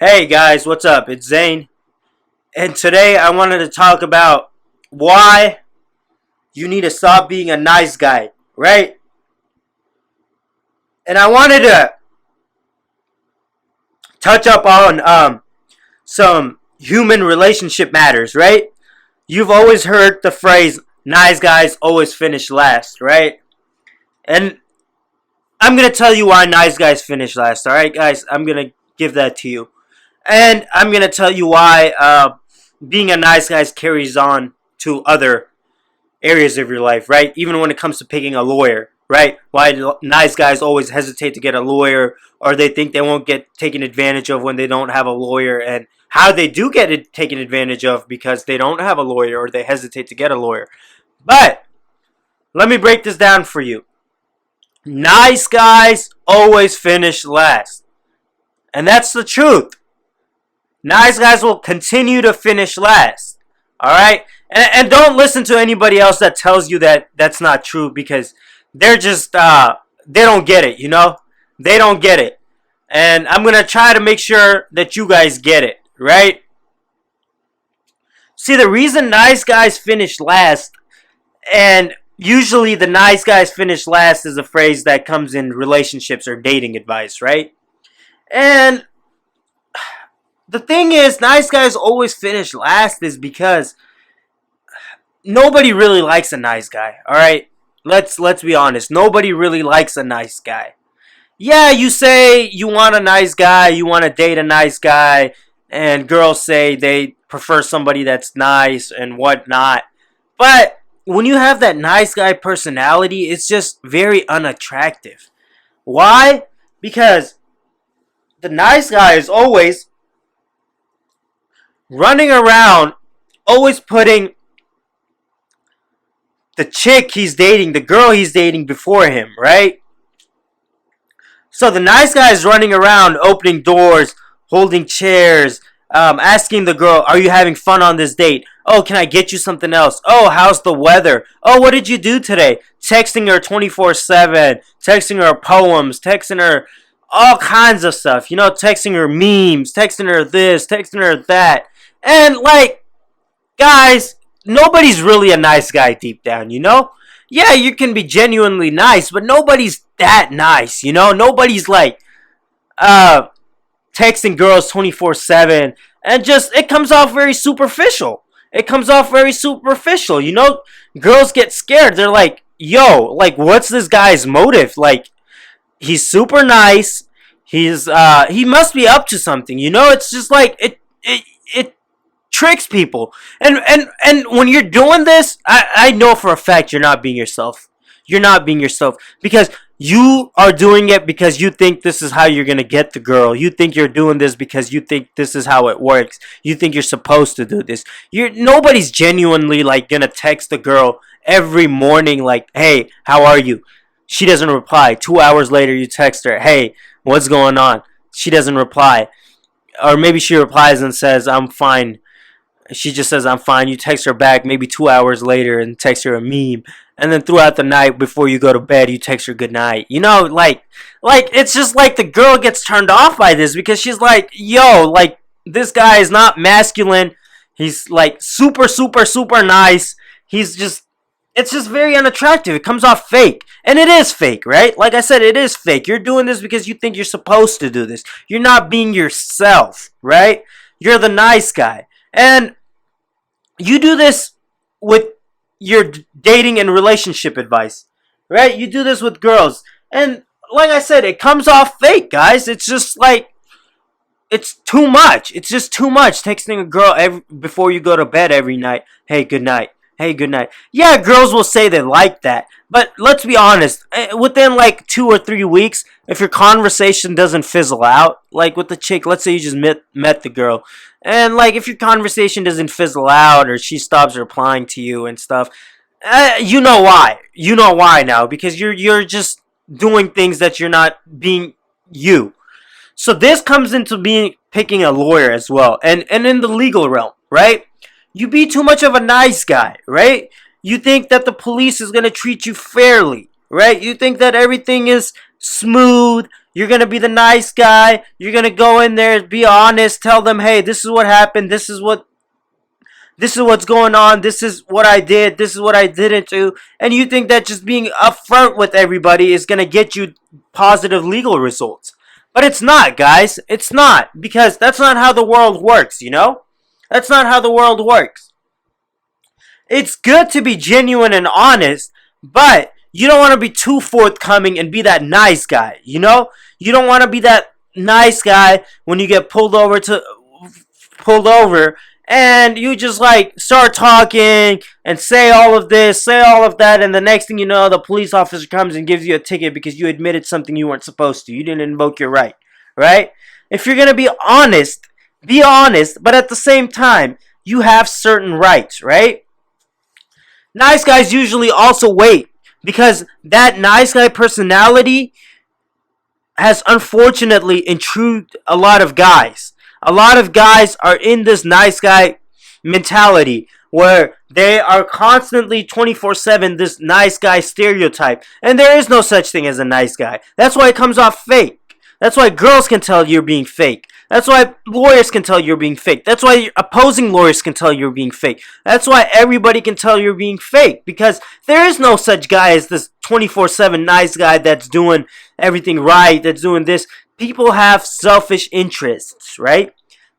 Hey guys, what's up? It's Zain, and today I wanted to talk about why you need to stop being a nice guy, right? And I wanted to touch up on some human relationship matters, right? You've always heard the phrase "nice guys always finish last," right? And I'm gonna tell you why nice guys finish last. All right, guys, I'm gonna give that to you, and I'm gonna tell you why being a nice guy carries on to other areas of your life, right? Even when it comes to picking a lawyer, right? Why nice guys always hesitate to get a lawyer, or they think they won't get taken advantage of when they don't have a lawyer, and how they do get it taken advantage of because they don't have a lawyer or they hesitate to get a lawyer. But let me break this down for you. Nice guys always finish last. And that's the truth. Nice guys will continue to finish last. Alright? And don't listen to anybody else that tells you that that's not true, because they're just, they don't get it, you know? They don't get it. And I'm going to try to make sure that you guys get it, right? See, the reason nice guys finish last, and usually the nice guys finish last is a phrase that comes in relationships or dating advice, right? And the thing is, nice guys always finish last is because nobody really likes a nice guy, all right? Let's be honest. Nobody really likes a nice guy. Yeah, you say you want a nice guy, you want to date a nice guy, and girls say they prefer somebody that's nice and whatnot. But when you have that nice guy personality, it's just very unattractive. Why? Because the nice guy is always running around, always putting the chick he's dating, the girl he's dating before him, right? So the nice guy is running around, opening doors, holding chairs, asking the girl, "Are you having fun on this date? Oh, can I get you something else? Oh, how's the weather? Oh, what did you do today?" Texting her 24/7, texting her poems, texting her all kinds of stuff. You know, texting her memes, texting her this, texting her that. And, like, guys, nobody's really a nice guy deep down, you know? Yeah, you can be genuinely nice, but nobody's that nice, you know? Nobody's like uh texting girls 24/7, and just it comes off very superficial. It comes off very superficial, you know? Girls get scared. They're like, "Yo, like what's this guy's motive? Like he's super nice. He must be up to something." You know, it's just like it tricks people. And when you're doing this, I know for a fact you're not being yourself. You're not being yourself, because you are doing it because you think this is how you're going to get the girl. You think you're doing this because you think this is how it works. You think you're supposed to do this. Nobody's genuinely like going to text the girl every morning like, "Hey, how are you?" She doesn't reply. 2 hours later you text her, "Hey, what's going on?" She doesn't reply. Or maybe she replies and says, "I'm fine." She just says, "I'm fine." You text her back maybe 2 hours later and text her a meme. And then throughout the night before you go to bed, you text her good night. You know, like it's just like the girl gets turned off by this, because she's like, "Yo, like this guy is not masculine. He's like super, super, super nice. It's just very unattractive. It comes off fake." And it is fake, right? Like I said, it is fake. You're doing this because you think you're supposed to do this. You're not being yourself, right? You're the nice guy. And you do this with your dating and relationship advice, right? You do this with girls. And like I said, it comes off fake, guys. It's just like, it's too much. It's just too much texting a girl before you go to bed every night. "Hey, good night. Hey, good night." Yeah, girls will say they like that. But let's be honest. Within like 2 or 3 weeks, if your conversation doesn't fizzle out, like with the chick, let's say you just met the girl, and like if your conversation doesn't fizzle out or she stops replying to you and stuff, you know why. You know why now, because you're just doing things that you're not being you. So this comes into being picking a lawyer as well, and in the legal realm, right? You be too much of a nice guy, right? You think that the police is going to treat you fairly, right? You think that everything is smooth. You're going to be the nice guy. You're going to go in there, be honest, tell them, hey, this is what happened. This is what's going on. This is what I did. This is what I didn't do. And you think that just being upfront with everybody is going to get you positive legal results. But it's not, guys. It's not. Because that's not how the world works, you know? That's not how the world works. It's good to be genuine and honest, but you don't want to be too forthcoming and be that nice guy, you know? You don't want to be that nice guy when you get pulled over and you just like start talking and say all of this, say all of that, and the next thing you know, the police officer comes and gives you a ticket because you admitted something you weren't supposed to. You didn't invoke your right, right? If you're going to be honest, but at the same time, you have certain rights, right? Nice guys usually also wait because that nice guy personality has unfortunately intruded a lot of guys. A lot of guys are in this nice guy mentality where they are constantly 24/7 this nice guy stereotype. And there is no such thing as a nice guy. That's why it comes off fake. That's why girls can tell you're being fake. That's why lawyers can tell you're being fake. That's why opposing lawyers can tell you're being fake. That's why everybody can tell you're being fake. Because there is no such guy as this 24/7 nice guy that's doing everything right, that's doing this. People have selfish interests, right?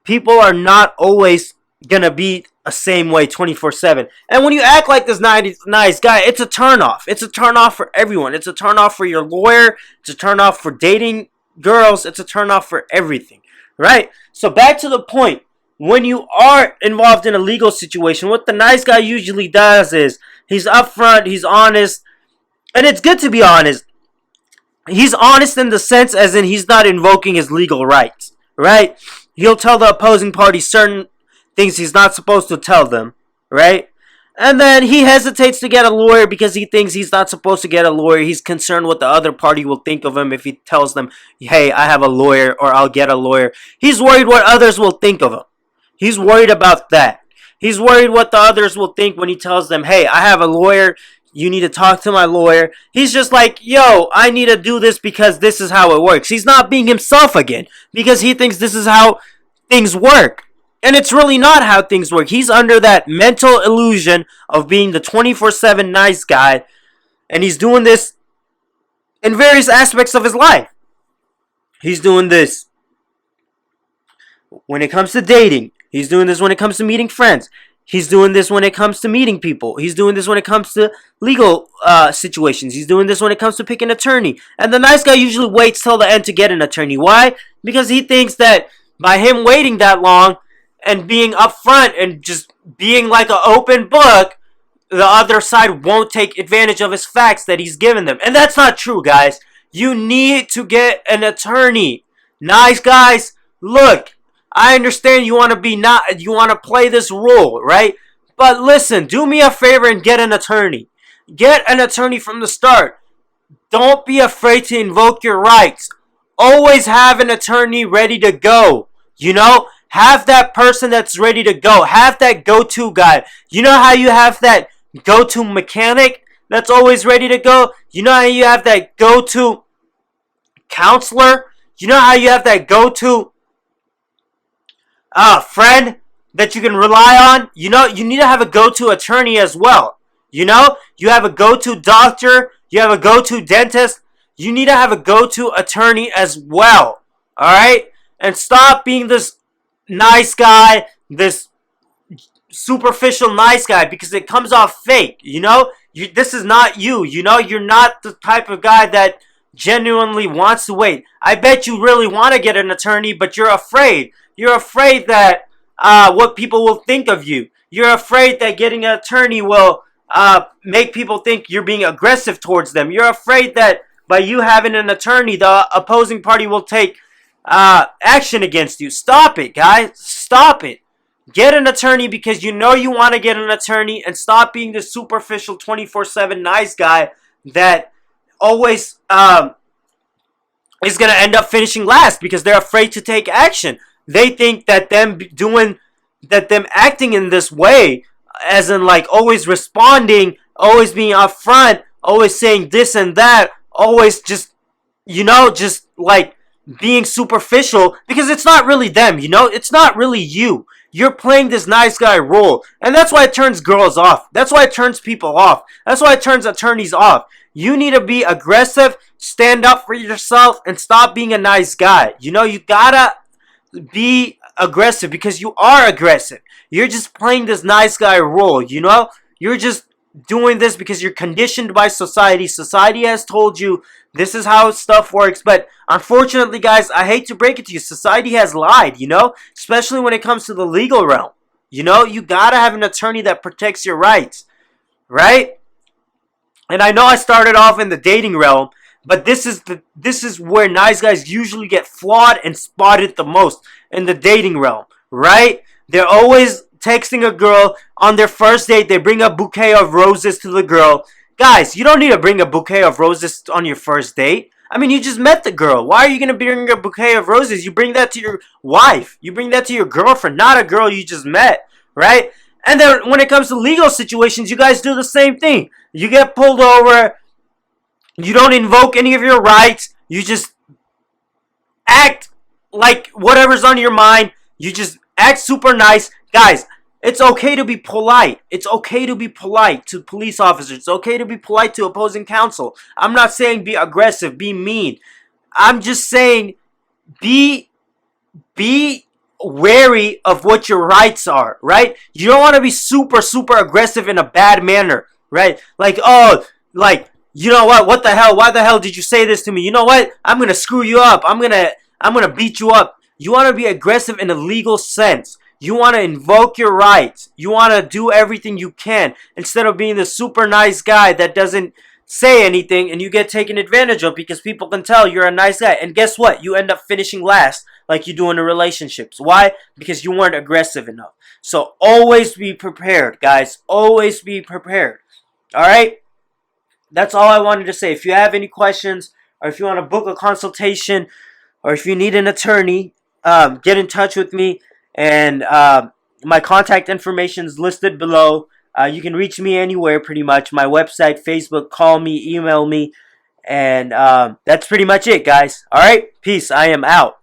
People are not always going to be a same way 24/7. And when you act like this nice guy, it's a turnoff. It's a turnoff for everyone. It's a turnoff for your lawyer. It's a turnoff for dating girls. It's a turnoff for everything. Right? So back to the point. When you are involved in a legal situation, what the nice guy usually does is he's upfront, he's honest, and it's good to be honest. He's honest in the sense as in he's not invoking his legal rights, right? He'll tell the opposing party certain things he's not supposed to tell them, right? And then he hesitates to get a lawyer because he thinks he's not supposed to get a lawyer. He's concerned what the other party will think of him if he tells them, hey, I have a lawyer or I'll get a lawyer. He's worried what others will think of him. He's worried about that. He's worried what the others will think when he tells them, hey, I have a lawyer. You need to talk to my lawyer. He's just like, yo, I need to do this because this is how it works. He's not being himself again because he thinks this is how things work. And it's really not how things work. He's under that mental illusion of being the 24/7 nice guy. And he's doing this in various aspects of his life. He's doing this when it comes to dating. He's doing this when it comes to meeting friends. He's doing this when it comes to meeting people. He's doing this when it comes to legal situations. He's doing this when it comes to picking an attorney. And the nice guy usually waits till the end to get an attorney. Why? Because he thinks that by him waiting that long, and being upfront and just being like an open book, the other side won't take advantage of his facts that he's given them. And that's not true, guys. You need to get an attorney. Nice guys, look, I understand you want to play this role, right? But listen, do me a favor and get an attorney. Get an attorney from the start. Don't be afraid to invoke your rights. Always have an attorney ready to go. You know? Have that person that's ready to go. Have that go-to guy. You know how you have that go-to mechanic that's always ready to go? You know how you have that go-to counselor? You know how you have that go-to friend that you can rely on? You know, you need to have a go-to attorney as well. You know, you have a go-to doctor. You have a go-to dentist. You need to have a go-to attorney as well. All right? And stop being this nice guy, this superficial nice guy, because it comes off fake, you know? This is not you, you know? You're not the type of guy that genuinely wants to wait. I bet you really want to get an attorney, but you're afraid. You're afraid that what people will think of you. You're afraid that getting an attorney will make people think you're being aggressive towards them. You're afraid that by you having an attorney, the opposing party will take action against you. Stop it, guys. Stop it. Get an attorney because you know you want to get an attorney, and stop being the superficial 24/7 nice guy that always is going to end up finishing last because they're afraid to take action. They think that them acting in this way, as in like always responding, always being upfront, always saying this and that, always just, you know, just like being superficial, because it's not really them, you know? It's not really you. You're playing this nice guy role. And that's why it turns girls off. That's why it turns people off. That's why it turns attorneys off. You need to be aggressive, stand up for yourself, and stop being a nice guy. You know, you gotta be aggressive because you are aggressive. You're just playing this nice guy role, you know? You're just doing this because you're conditioned by society. Society has told you this is how stuff works. But unfortunately, guys, I hate to break it to you, society has lied, you know? Especially when it comes to the legal realm. You know, you gotta have an attorney that protects your rights, right? And I know I started off in the dating realm, but this is where nice guys usually get flawed and spotted the most, in the dating realm, right? They're always texting a girl on their first date. They bring a bouquet of roses to the girl. Guys, you don't need to bring a bouquet of roses on your first date. I mean, you just met the girl. Why are you going to bring a bouquet of roses? You bring that to your wife. You bring that to your girlfriend, not a girl you just met, right? And then when it comes to legal situations, you guys do the same thing. You get pulled over. You don't invoke any of your rights. You just act like whatever's on your mind. You just act super nice. Guys, it's okay to be polite. It's okay to be polite to police officers. It's okay to be polite to opposing counsel. I'm not saying be aggressive, be mean. I'm just saying be wary of what your rights are, right? You don't want to be super, super aggressive in a bad manner, right? Like, oh, like, you know what? What the hell? Why the hell did you say this to me? You know what? I'm going to screw you up. I'm going to beat you up. You want to be aggressive in a legal sense. You want to invoke your rights. You want to do everything you can instead of being the super nice guy that doesn't say anything and you get taken advantage of because people can tell you're a nice guy. And guess what? You end up finishing last like you do in the relationships. Why? Because you weren't aggressive enough. So always be prepared, guys. Always be prepared. All right? That's all I wanted to say. If you have any questions or if you want to book a consultation or if you need an attorney, get in touch with me. And my contact information is listed below. You can reach me anywhere pretty much. My website, Facebook, call me, email me. And that's pretty much it, guys. All right? Peace. I am out.